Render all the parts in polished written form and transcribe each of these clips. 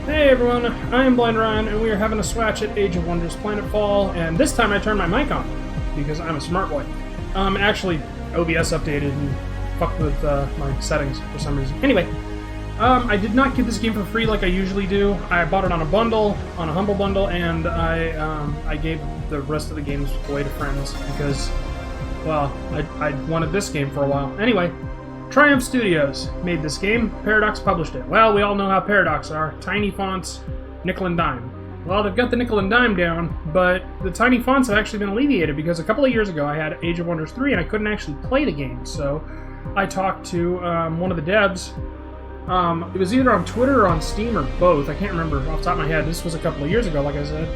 Hey everyone, I am Blind Ryan, and we are having a swatch at Age of Wonders Planetfall, and this time I turned my mic on, because I'm a smart boy. Actually, OBS updated and fucked with my settings for some reason. Anyway, I did not get this game for free like I usually do. I bought it on a bundle, on a Humble Bundle, and I gave the rest of the games away to friends, because, well, I wanted this game for a while. Anyway, Triumph Studios made this game. Paradox published it. Well, we all know how Paradox are. Tiny fonts, nickel and dime. Well, they've got the nickel and dime down, but the tiny fonts have actually been alleviated because a couple of years ago I had Age of Wonders 3 and I couldn't actually play the game. So I talked to one of the devs. It was either on Twitter or on Steam or both. I can't remember off the top of my head. This was a couple of years ago, like I said.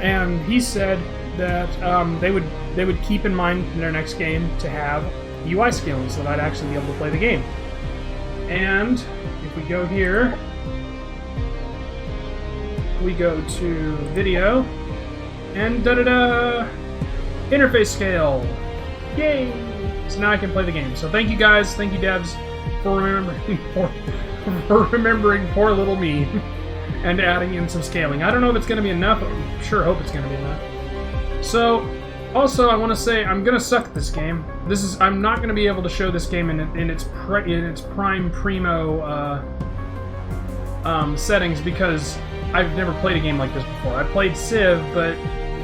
And he said that they would keep in mind in their next game to have UI scaling so that I'd actually be able to play the game. And if we go here, we go to video, and da-da-da! Interface scale! Yay! So now I can play the game. So thank you guys, thank you devs, for remembering poor little me and adding in some scaling. I don't know if it's going to be enough, I sure hope it's going to be enough. So, also, I want to say I'm gonna suck at this game. I'm not gonna be able to show this game in its prime primo settings because I've never played a game like this before. I played Civ, but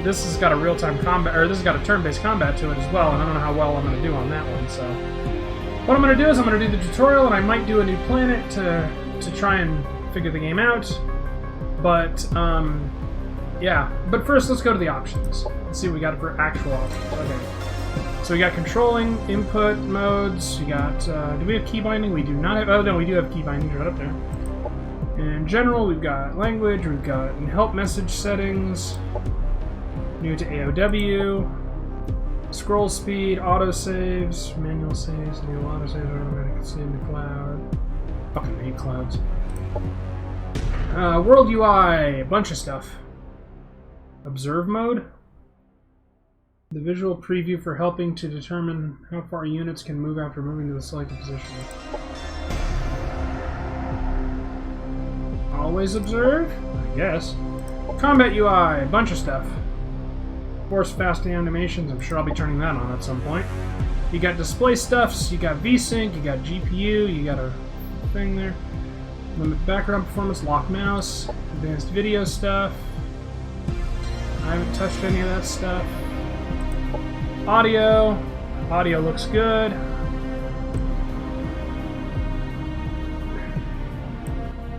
this has got a real-time combat, or this has got a turn-based combat to it as well, and I don't know how well I'm gonna do on that one. So, what I'm gonna do is I'm gonna do the tutorial, and I might do a new planet to try and figure the game out. But yeah, but first let's go to the options. Let's see what we got for actual options. Okay. So we got controlling, input modes, we got, do we have key binding? We do not have, oh no, we do have key binding right up there. In general, we've got language, we've got help message settings, new to AOW, scroll speed, autosaves, manual saves, new autosaves, automatic save in the cloud. Fucking hate clouds. World UI, a bunch of stuff. Observe mode. The visual preview for helping to determine how far units can move after moving to the selected position. Always observe? I guess. Combat UI, a bunch of stuff. Force fast animations, I'm sure I'll be turning that on at some point. You got display stuffs, you got VSync, you got GPU, you got a thing there. Limit background performance, lock mouse, advanced video stuff. I haven't touched any of that stuff. Audio. Audio looks good.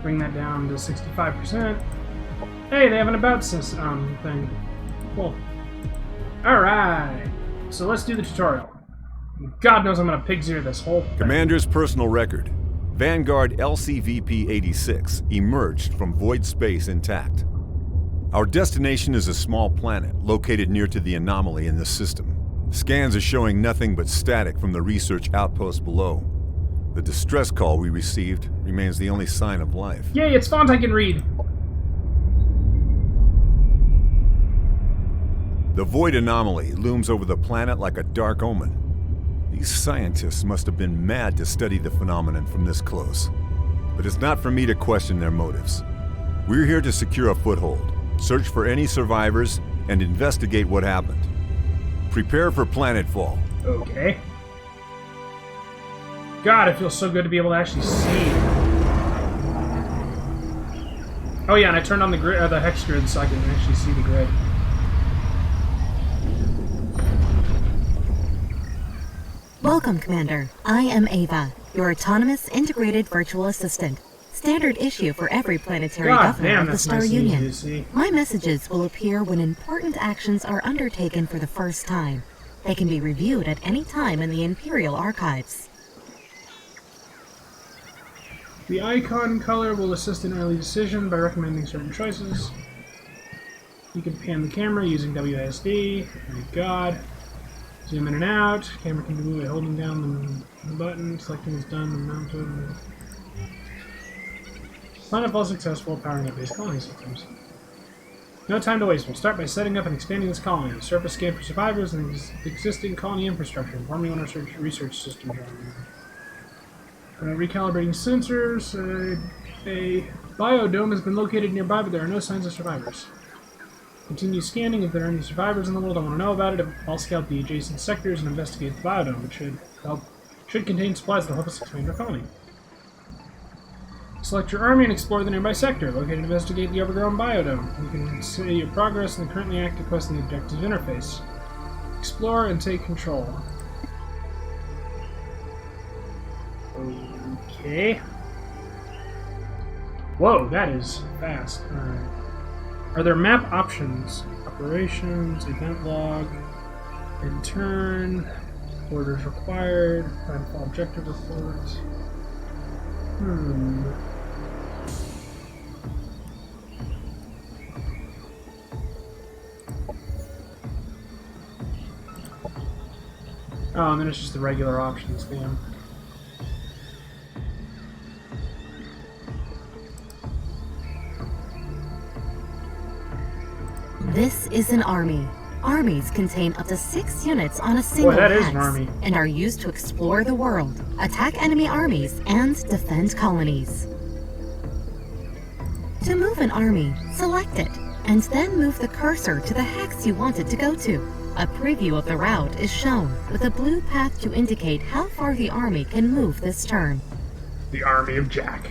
Bring that down to 65%. Hey, they have an about system thing. Cool. Alright. So let's do the tutorial. God knows I'm going to pig's ear this whole thing. Commander's personal record. Vanguard LCVP-86 emerged from void space intact. Our destination is a small planet located near to the anomaly in the system. Scans are showing nothing but static from the research outpost below. The distress call we received remains the only sign of life. Yay, it's font I can read! The void anomaly looms over the planet like a dark omen. These scientists must have been mad to study the phenomenon from this close. But it's not for me to question their motives. We're here to secure a foothold, search for any survivors, and investigate what happened. Prepare for Planetfall. Okay. God, it feels so good to be able to actually see. Oh yeah, and I turned on the grid, the hex grid so I can actually see the grid. Welcome, Commander. I am Ava, your autonomous integrated virtual assistant. Standard issue for every planetary governor of the Star Union. My messages will appear when important actions are undertaken for the first time. They can be reviewed at any time in the Imperial Archives. The icon color will assist in early decision by recommending certain choices. You can pan the camera using WASD. Thank God. Zoom in and out. Camera can be moved by holding down the button. Selecting is done and mounted. Planetfall successful, powering up base colony systems. No time to waste. We'll start by setting up and expanding this colony. Surface scan for survivors and existing colony infrastructure. Informing on our research systems. Recalibrating sensors. A biodome has been located nearby, but there are no signs of survivors. Continue scanning. If there are any survivors in the world, I want to know about it. I'll scout the adjacent sectors and investigate the biodome. It should contain supplies that help us expand our colony. Select your army and explore the nearby sector. Locate and investigate the overgrown biodome. You can see your progress in the currently active quest in the objective interface. Explore and take control. Okay. Whoa, that is fast. Alright. Are there map options? Operations, event log, in turn, orders required, Planetfall objective reports. Oh, and then it's just the regular options, damn. This is an army. Armies contain up to 6 units on a single hex and are used to explore the world, attack enemy armies, and defend colonies. To move an army, select it, and then move the cursor to the hex you want it to go to. A preview of the route is shown, with a blue path to indicate how far the army can move this turn. The Army of Jack.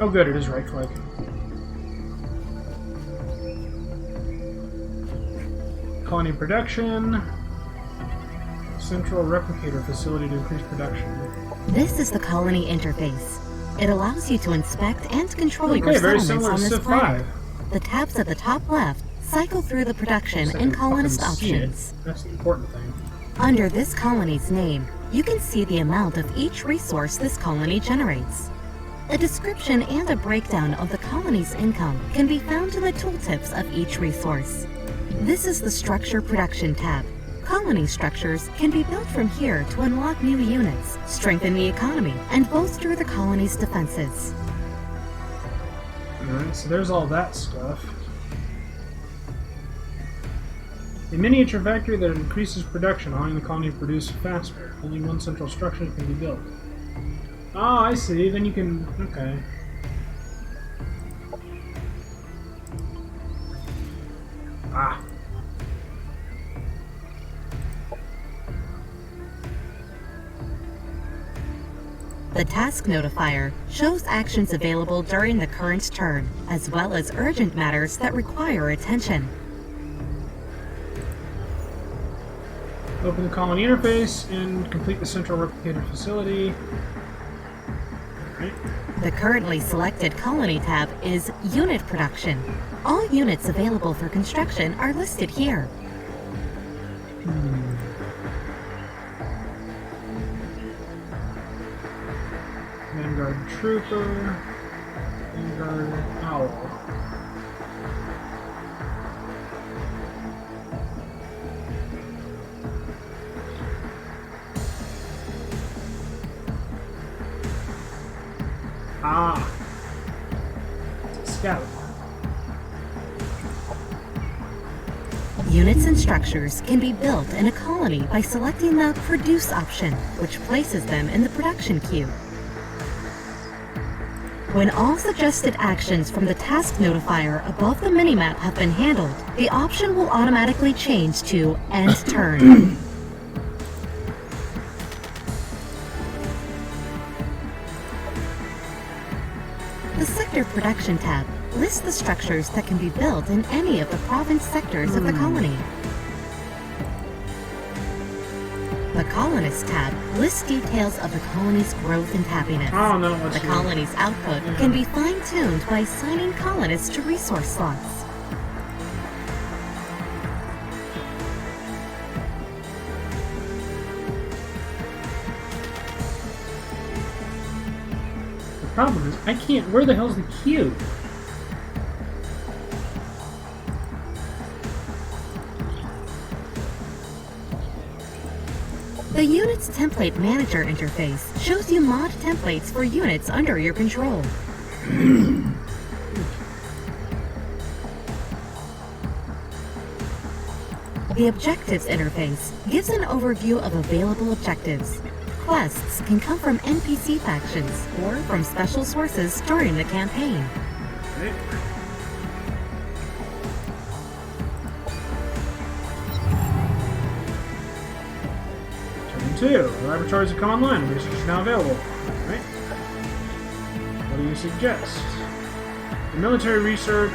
Oh good, it is right click. Colony production. Central replicator facility to increase production. This is the colony interface. It allows you to inspect and control your settlements on this planet. The tabs at the top left cycle through the production and colonist options. That's the important thing. Under this colony's name, you can see the amount of each resource this colony generates. A description and a breakdown of the colony's income can be found in the tooltips of each resource. This is the Structure Production tab. Colony structures can be built from here to unlock new units, strengthen the economy, and bolster the colony's defenses. Alright, so there's all that stuff. A miniature factory that increases production, allowing the colony to produce faster. Only one central structure can be built. Oh, I see. Then you can... okay. Ah. The task notifier shows actions available during the current turn, as well as urgent matters that require attention. Open the colony interface and complete the central replicator facility. The currently selected colony tab is Unit Production. All units available for construction are listed here. Vanguard Trooper, Vanguard Owl. Ah, Scout. Units and structures can be built in a colony by selecting the Produce option, which places them in the production queue. When all suggested actions from the task notifier above the minimap have been handled, the option will automatically change to End Turn. The Sector Production tab lists the structures that can be built in any of the province sectors of the colony. The Colonist tab lists details of the colony's growth and happiness. Oh, no, the colony's output can be fine-tuned by assigning colonists to resource slots. The problem is, I can't... where the hell's the queue? The Units Template Manager interface shows you mod templates for units under your control. The Objectives interface gives an overview of available objectives. Quests can come from NPC factions or from special sources during the campaign. Okay. Turn 2. The laboratories have come online. Research is now available. Alright. What do you suggest? For military research,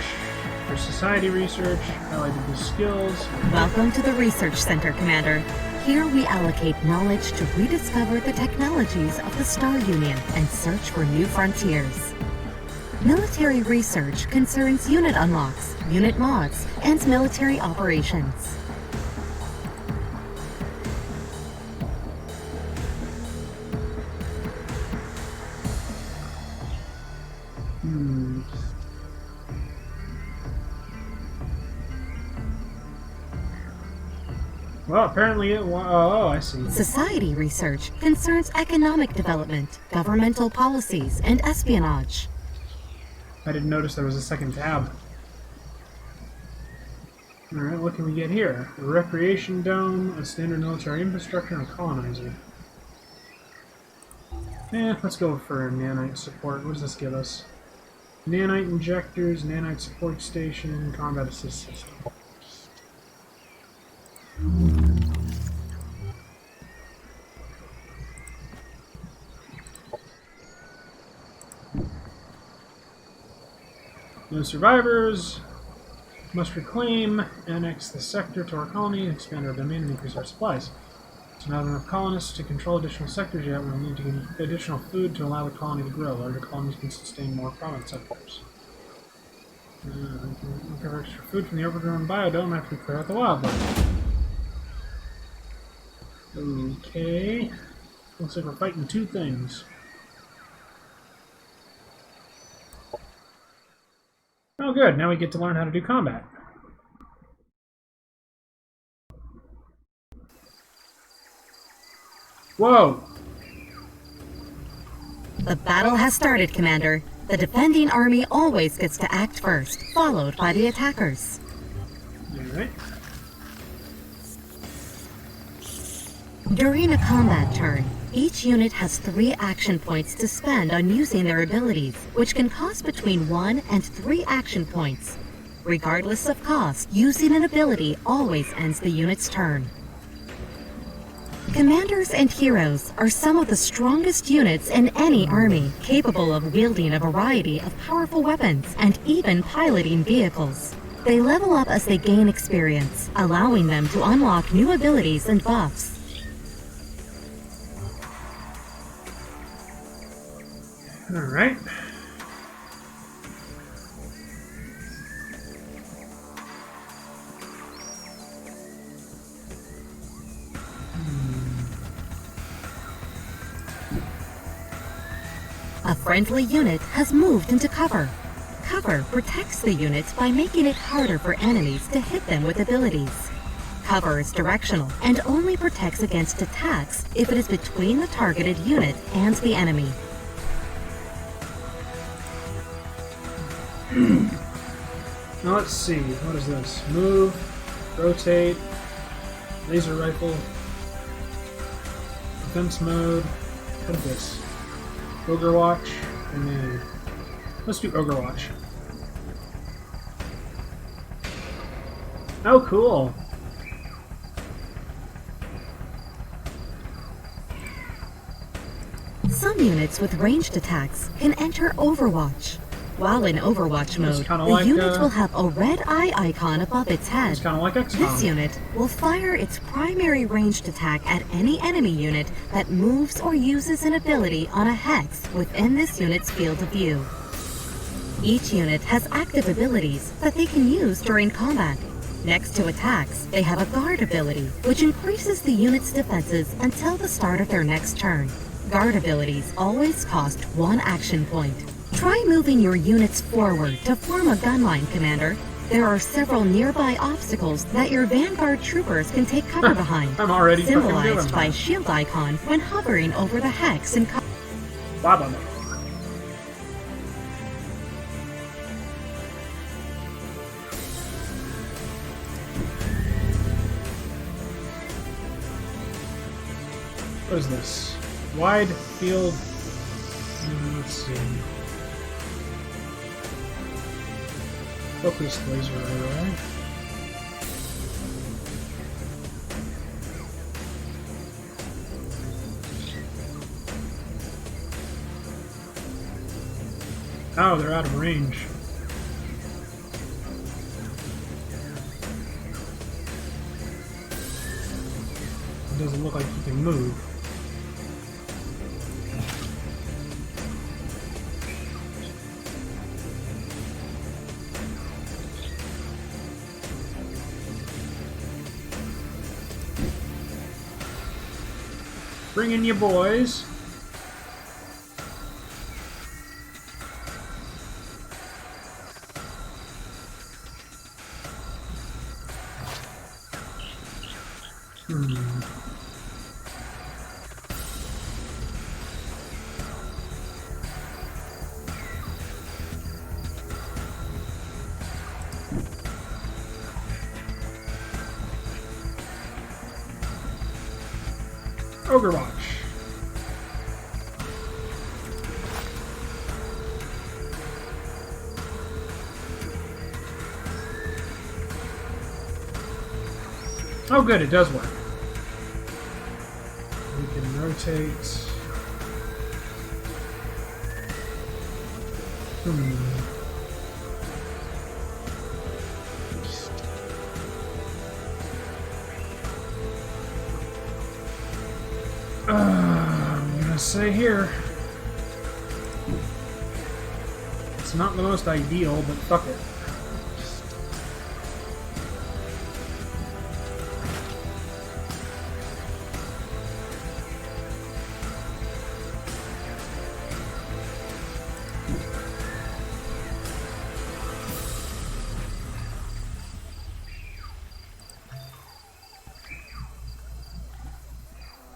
for society research, highlighted the skills. Welcome to the Research Center, Commander. Here we allocate knowledge to rediscover the technologies of the Star Union and search for new frontiers. Military research concerns unit unlocks, unit mods, and military operations. Well, apparently it... Oh, I see. Society research concerns economic development, governmental policies, and espionage. I didn't notice there was a second tab. Alright, what can we get here? A recreation dome, a standard military infrastructure, and a colonizer. Let's go for a nanite support. What does this give us? Nanite injectors, nanite support station, combat assist system. No survivors. Must reclaim, annex the sector to our colony, expand our domain, and increase our supplies. There's not enough colonists to control additional sectors yet. We'll need to get additional food to allow the colony to grow. Larger colonies can sustain more province sectors. Recover extra food from the overgrown biodome after we clear out the wildlife. Okay. Looks like we're fighting two things. Oh good, now we get to learn how to do combat. Whoa! The battle has started, Commander. The defending army always gets to act first, followed by the attackers. Alright. During a combat turn, each unit has 3 action points to spend on using their abilities, which can cost between 1 and 3 action points. Regardless of cost, using an ability always ends the unit's turn. Commanders and heroes are some of the strongest units in any army, capable of wielding a variety of powerful weapons and even piloting vehicles. They level up as they gain experience, allowing them to unlock new abilities and buffs. Alright. A friendly unit has moved into cover. Cover protects the unit by making it harder for enemies to hit them with abilities. Cover is directional and only protects against attacks if it is between the targeted unit and the enemy. Now let's see, what is this? Move, rotate, laser rifle, defense mode, what is this? Ogre watch, and then let's do Ogre watch. Oh, cool! Some units with ranged attacks can enter Overwatch. While in Overwatch mode, the like, unit will have a red eye icon above its head. It's kind of like XCOM. This unit will fire its primary ranged attack at any enemy unit that moves or uses an ability on a hex within this unit's field of view. Each unit has active abilities that they can use during combat. Next to attacks, they have a guard ability, which increases the unit's defenses until the start of their next turn. Guard abilities always cost 1 action point. Try moving your units forward to form a gun line, Commander. There are several nearby obstacles that your Vanguard troopers can take cover behind, I'm already symbolized by shield icon when hovering over the hex and cover. Baba. What is this? Wide field. Let's see. Focused laser array. Oh, they're out of range. It doesn't look like you can move. Bring in your boys. Ogre Watch. Oh good, it does work. We can rotate. I'm gonna say here. It's not the most ideal, but fuck it.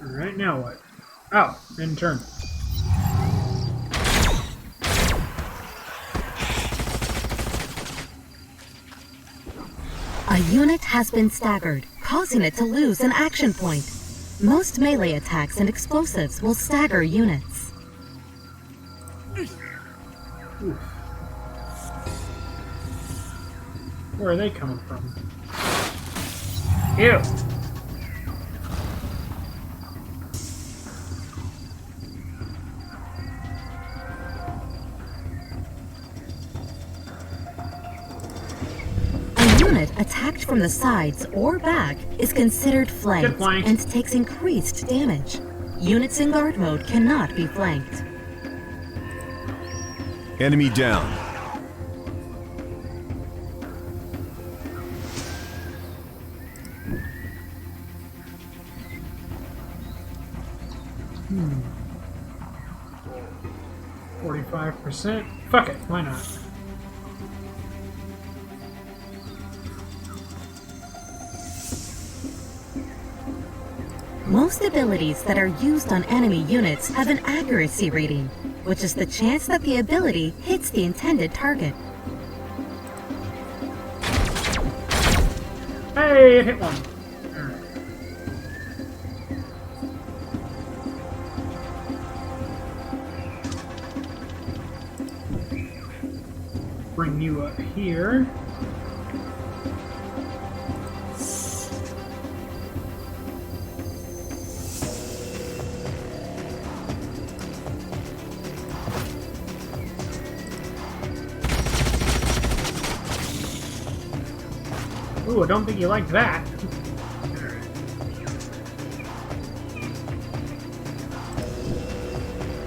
Alright, now what? Oh, in turn. A unit has been staggered, causing it to lose an action point. Most melee attacks and explosives will stagger units. Oof. Where are they coming from? Ew! Attacked from the sides or back is considered flanked and takes increased damage. Units in guard mode cannot be flanked. Enemy down. Hmm. 45%. Fuck it, why not? Most abilities that are used on enemy units have an accuracy rating, which is the chance that the ability hits the intended target. Hey, it hit one. Alright. Bring you up here. Ooh, I don't think you liked that.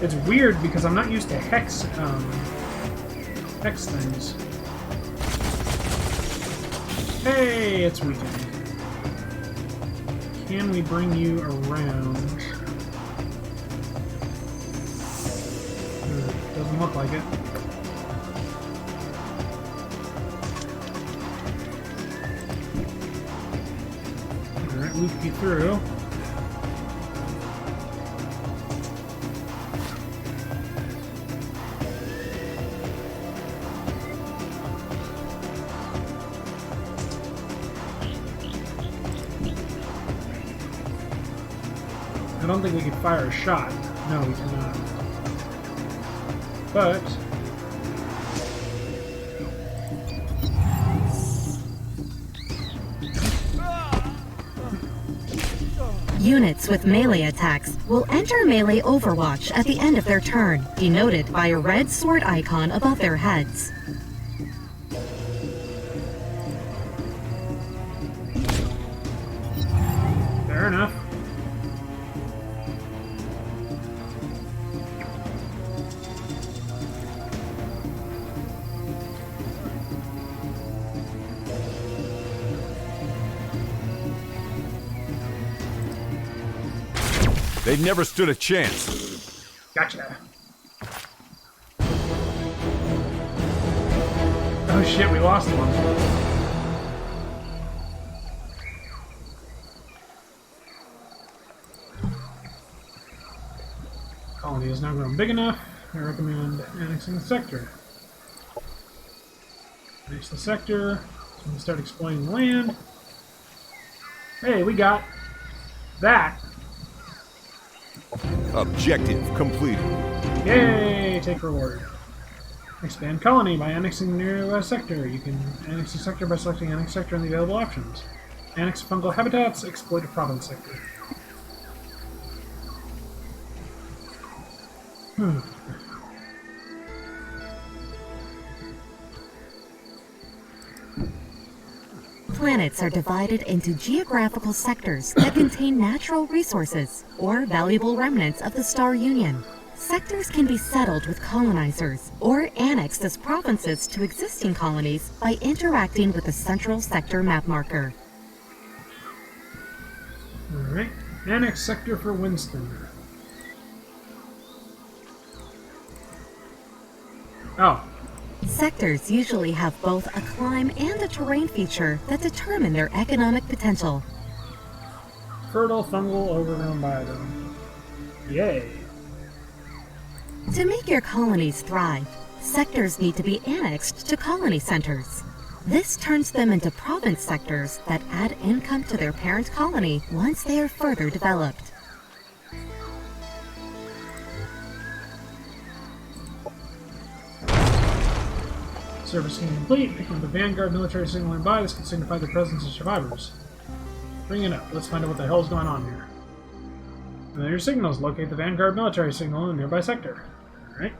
It's weird because I'm not used to hex things. Hey, it's weakened. Can we bring you around? Doesn't look like it. Loop you through. I don't think we can fire a shot. No, we cannot. But... Units with melee attacks will enter melee Overwatch at the end of their turn, denoted by a red sword icon above their heads. Fair enough. They never stood a chance. Gotcha. Oh shit, we lost one. Colony has now grown big enough. I recommend annexing the sector. Annex the sector. So we can start exploiting the land. Hey, we got that. Objective completed. Yay! Take reward. Expand colony by annexing the nearest sector. You can annex a sector by selecting annex sector in the available options. Annex fungal habitats, exploit a province sector. Planets are divided into geographical sectors that contain natural resources or valuable remnants of the Star Union. Sectors can be settled with colonizers or annexed as provinces to existing colonies by interacting with the central sector map marker. Alright. Annex sector for Winston. Oh. Sectors usually have both a climb and a terrain feature that determine their economic potential. Fertile fungal overgrown biome. Yay. To make your colonies thrive, sectors need to be annexed to colony centers. This turns them into province sectors that add income to their parent colony once they are further developed. Service scheme complete. Picking up the Vanguard military signal nearby. This could signify the presence of survivors. Bring it up. Let's find out what the hell's going on here. And then your signals. Locate the Vanguard military signal in a nearby sector. Alright.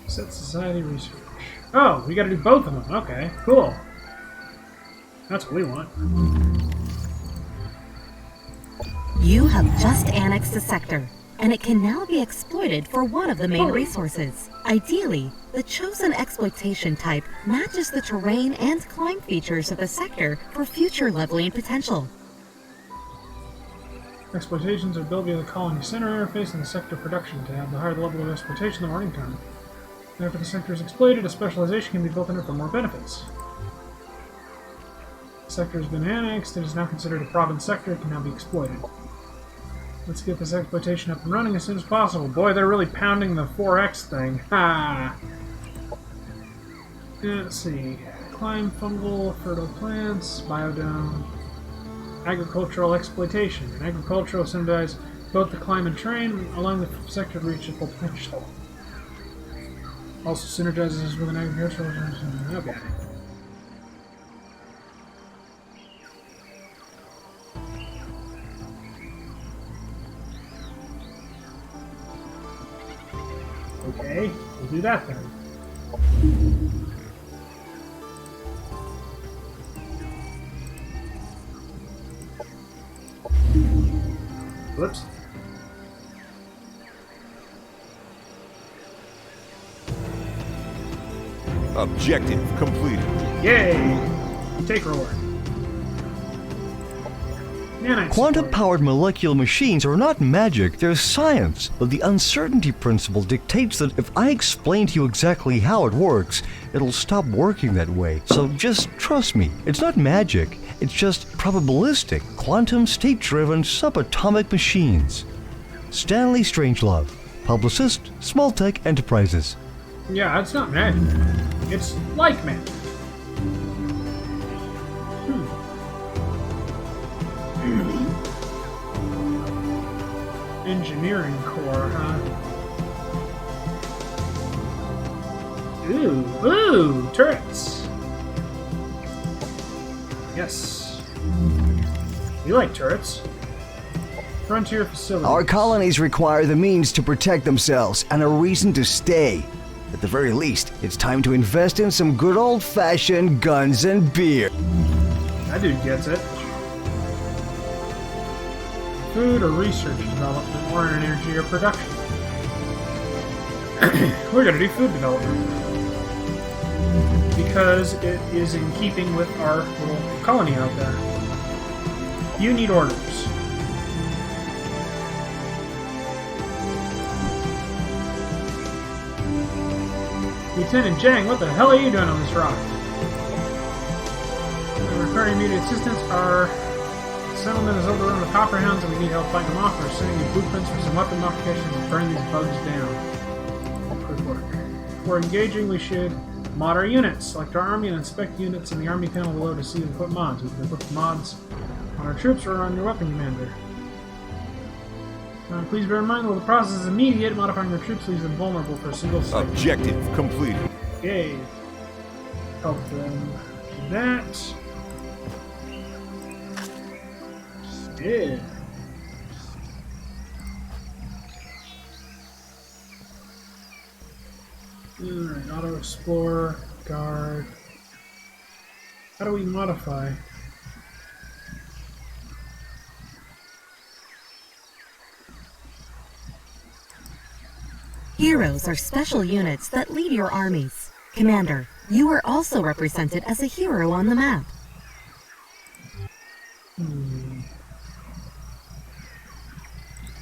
Set society research. Oh, we gotta do both of them. Okay, cool. That's what we want. You have just annexed a sector, and it can now be exploited for one of the main resources. Ideally, the chosen exploitation type matches the terrain and climb features of the sector for future leveling potential. Exploitations are built via the colony center interface and the sector production tab. The higher the level of exploitation, the more income. After the sector is exploited, a specialization can be built in it for more benefits. The sector has been annexed. It is now considered a province sector. It can now be exploited. Let's get this exploitation up and running as soon as possible. Boy, they're really pounding the 4X thing. Ha! Let's see. Climb, fungal, fertile plants, biodome, agricultural exploitation. And agricultural symbolize both the climb and terrain, allowing the sector to reach its full potential. Also synergizes with an agricultural... Okay. Okay, we'll do that then. Whoops. Objective completed. Yay! Take reward. Quantum-powered molecular machines are not magic, they're science. But the uncertainty principle dictates that if I explain to you exactly how it works, it'll stop working that way. So just trust me. It's not magic, it's just probabilistic, quantum state-driven subatomic machines. Stanley Strangelove, publicist, Smalltech Enterprises. Yeah, it's not magic. It's like magic. Engineering core, huh? Ooh, turrets. Yes. You like turrets. Frontier facilities. Our colonies require the means to protect themselves and a reason to stay. At the very least, it's time to invest in some good old-fashioned guns and beer. That dude gets it. Food or research development, or energy or production. We're gonna do food development. Because it is in keeping with our little colony out there. You need orders. Lieutenant Jang, what the hell are you doing on this rock? We're requiring immediate assistance. Our settlement is overrun with copperhounds and we need help fighting them off. We're sending you blueprints for some weapon modifications and burn these bugs down. Good work. Before engaging, we should mod our units. Select our army and inspect units in the army panel below to see and equip mods. We can equip mods on our troops or on your weapon commander. Please bear in mind, while the process is immediate, modifying your troops leaves them vulnerable for a single strike. Objective completed. Okay. Help them do that. Yeah. Alright, auto explorer, guard. How do we modify? Heroes are special units that lead your armies. Commander, you are also represented as a hero on the map.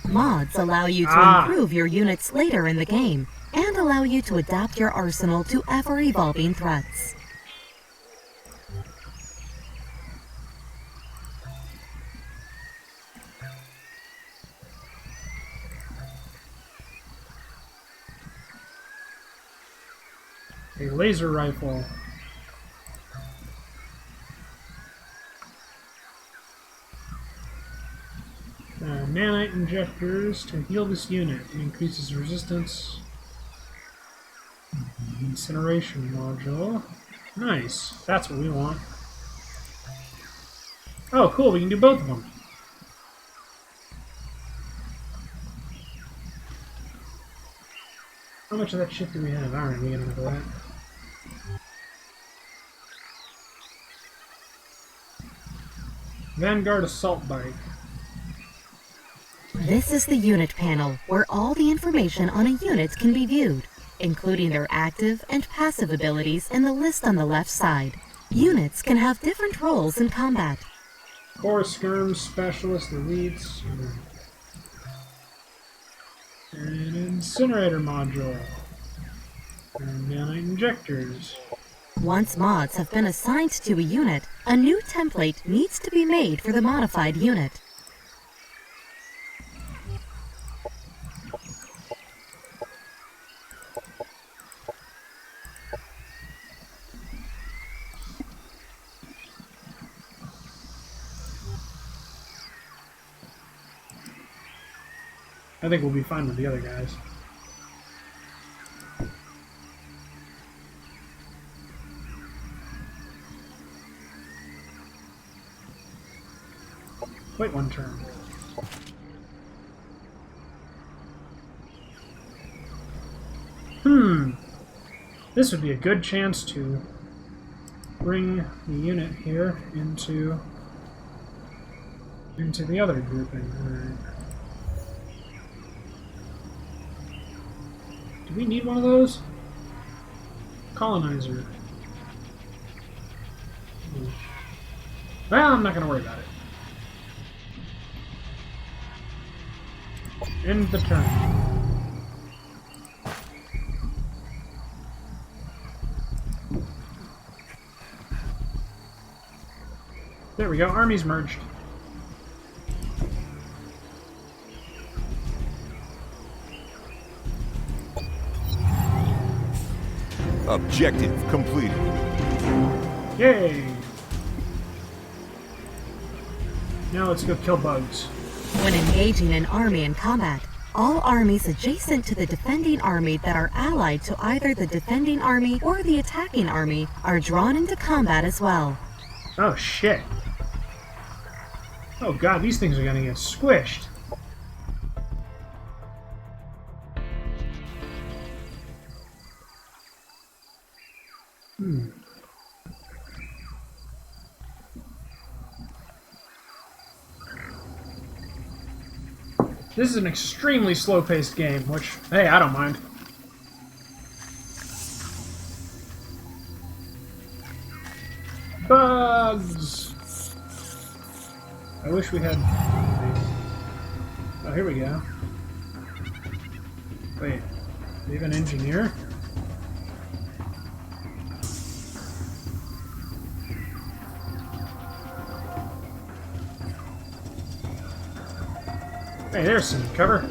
Mods allow you to improve your units later in the game, and allow you to adapt your arsenal to ever-evolving threats. A laser rifle. Nanite injectors to heal this unit. It increases resistance. Incineration module. Nice. That's what we want. Oh, cool. We can do both of them. How much of that shit do we have? Alright, we got enough of that. Vanguard Assault Bike. This is the unit panel, where all the information on a unit can be viewed, including their active and passive abilities in the list on the left side. Units can have different roles in combat. Core Skirm Specialist Elites. And Incinerator Module. And Nanite Injectors. Once mods have been assigned to a unit, a new template needs to be made for the modified unit. I think we'll be fine with the other guys. Wait one turn. This would be a good chance to bring the unit here into the other grouping. Alright. Do we need one of those? Colonizer. Well, I'm not going to worry about it. End the turn. There we go, armies merged. Objective completed. Yay! Now let's go kill bugs. When engaging an army in combat, all armies adjacent to the defending army that are allied to either the defending army or the attacking army are drawn into combat as well. Oh shit. Oh god, these things are gonna get squished. This is an extremely slow-paced game, which, hey, I don't mind. Bugs! I wish we had... Oh, here we go. Wait, do you have an engineer? Hey, there's some cover.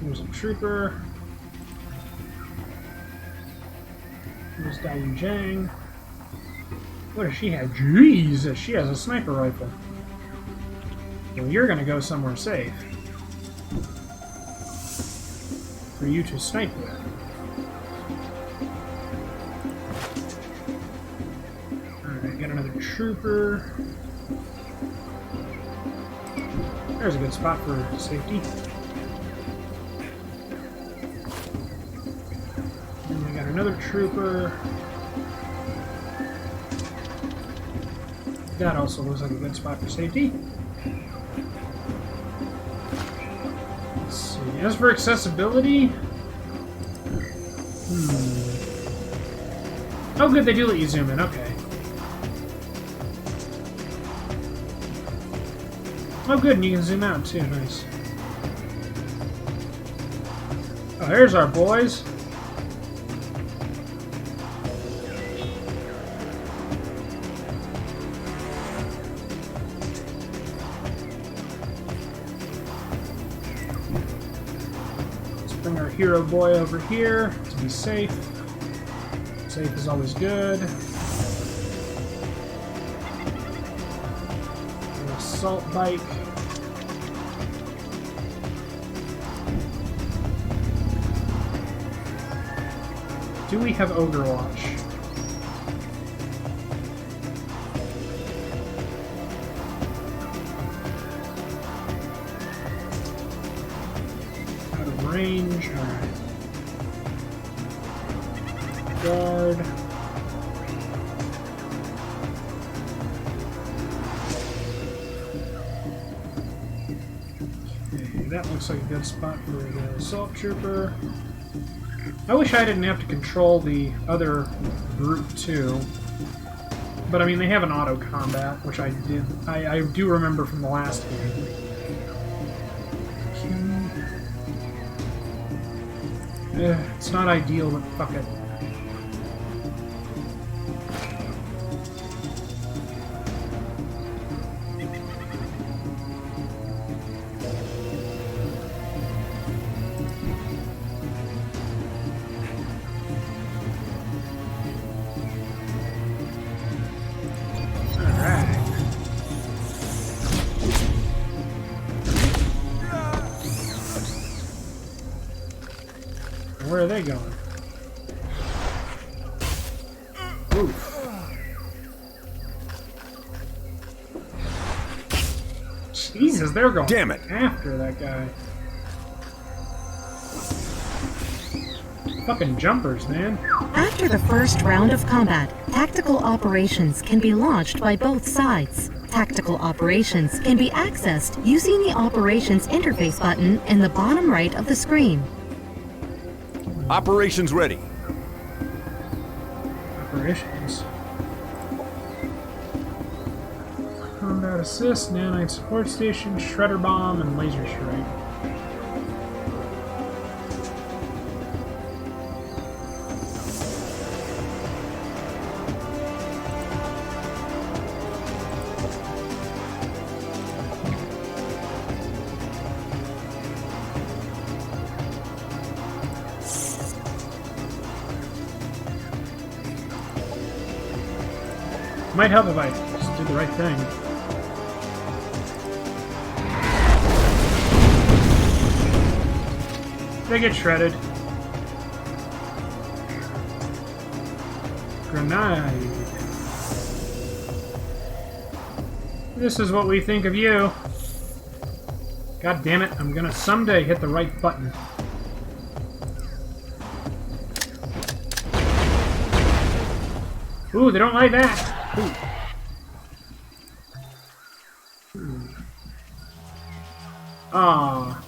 There's a trooper. There's Diane Jang. What does she have? Jesus, she has a sniper rifle. Well, you're gonna go somewhere safe. For you to snipe with. Alright, got another trooper. There's a good spot for safety. And we got another trooper. That also looks like a good spot for safety. As for accessibility... Oh good, they do let you zoom in, okay. Oh good, and you can zoom out too, nice. Oh, here's our boys. Bring our hero boy over here to be safe. Safe is always good. An assault bike. Do we have Overwatch? Range, alright. Guard. Okay, that looks like a good spot for the assault trooper. I wish I didn't have to control the other group too. But I mean, they have an auto combat, which I do remember from the last game. It's not ideal, but fuck it. Where are they going? Oof. Jesus, they're going Damn it. after that guy. Fucking jumpers, man. After the first round of combat, tactical operations can be launched by both sides. Tactical operations can be accessed using the Operations Interface button in the bottom right of the screen. Operations ready. Operations. Combat assist, nanite support station, shredder bomb, and laser strike. Might help if I just did the right thing. They get shredded. Grenade. This is what we think of you. God damn it, I'm gonna someday hit the right button. Ooh, they don't like that. Ah.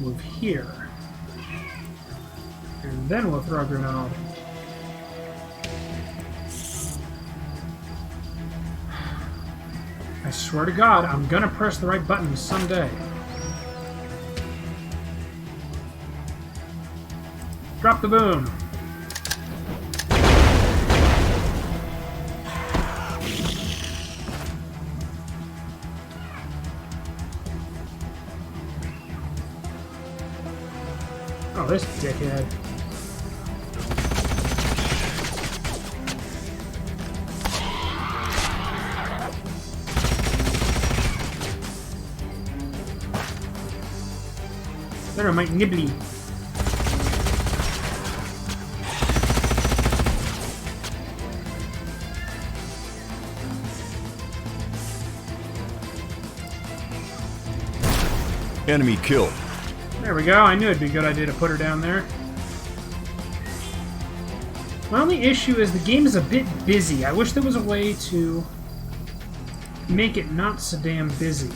Move here. And then we'll throw a grenade. I swear to God, I'm gonna press the right button someday. Drop the boom. Oh, this dickhead. There, my nibbly. Enemy killed. There we go. I knew it'd be a good idea to put her down there. My only issue is the game is a bit busy. I wish there was a way to make it not so damn busy.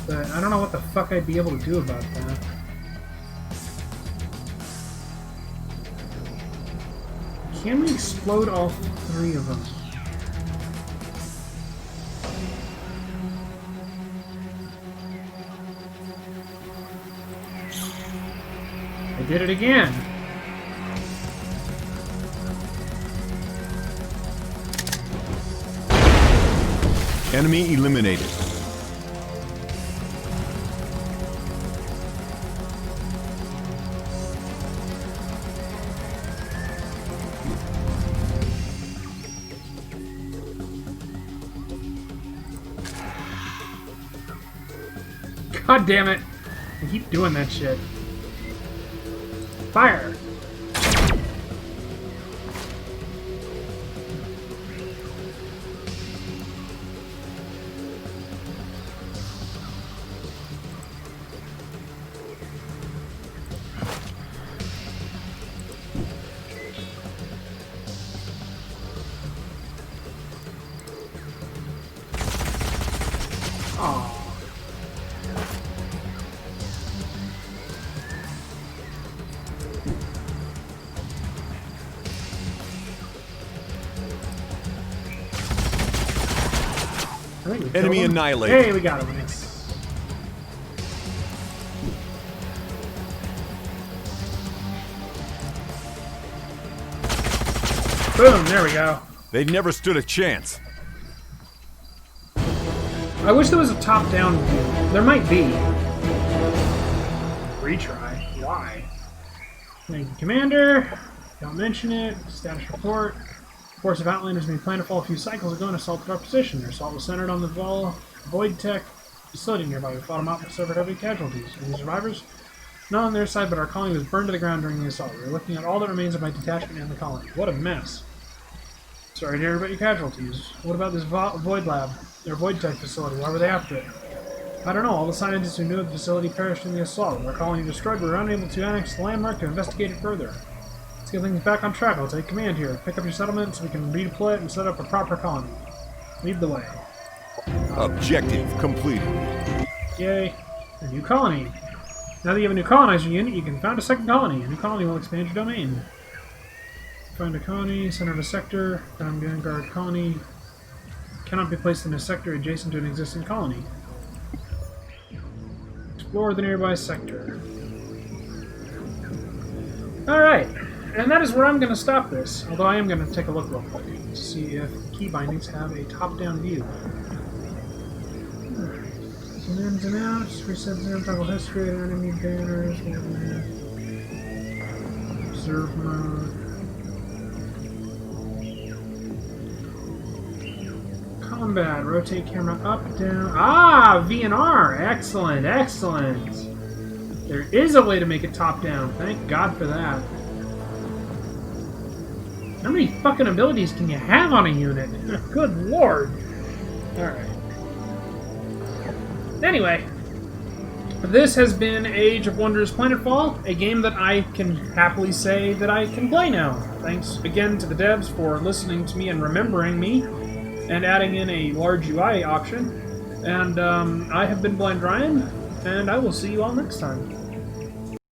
But I don't know what the fuck I'd be able to do about that. Can we explode all three of them? I did it again. Enemy eliminated. God damn it. I keep doing that shit. Fire! Aww. Enemy annihilated. Hey, we got him. Nice. Boom, there we go. They never stood a chance. I wish there was a top-down view. There might be. Retry. Why? Thank you, Commander. Don't mention it. Status report. Force of Outlanders made Planetfall a few cycles ago and assaulted our position. Their assault was centered on the Void Tech facility nearby. We fought them out and suffered heavy casualties. Any survivors? Not on their side, but our colony was burned to the ground during the assault. We were looking at all that remains of my detachment and the colony. What a mess. Sorry to hear about your casualties. What about this Void Lab? Their Void Tech facility. Why were they after it? I don't know. All the scientists who knew of the facility perished in the assault. When our colony destroyed, we were unable to annex the landmark to investigate it further. Let's get things back on track. I'll take command here. Pick up your settlement so we can redeploy it and set up a proper colony. Lead the way. Objective completed. Yay. A new colony. Now that you have a new colonizer unit, you can found a second colony. A new colony will expand your domain. Find a colony, center of a sector, found Vanguard colony. Cannot be placed in a sector adjacent to an existing colony. Explore the nearby sector. Alright, and that is where I'm going to stop this. Although I am going to take a look real quick to see if key bindings have a top-down view. Some ins and outs, reset zoom, toggle history, enemy banners, observe mode. Combat, rotate camera up, down. Ah, V and R. Excellent, excellent. There is a way to make it top down. Thank God for that. How many fucking abilities can you have on a unit? Good lord. Alright. Anyway, this has been Age of Wonders Planetfall, a game that I can happily say that I can play now. Thanks again to the devs for listening to me and remembering me, and adding in a large UI option. And I have been Blind Ryan, and I will see you all next time.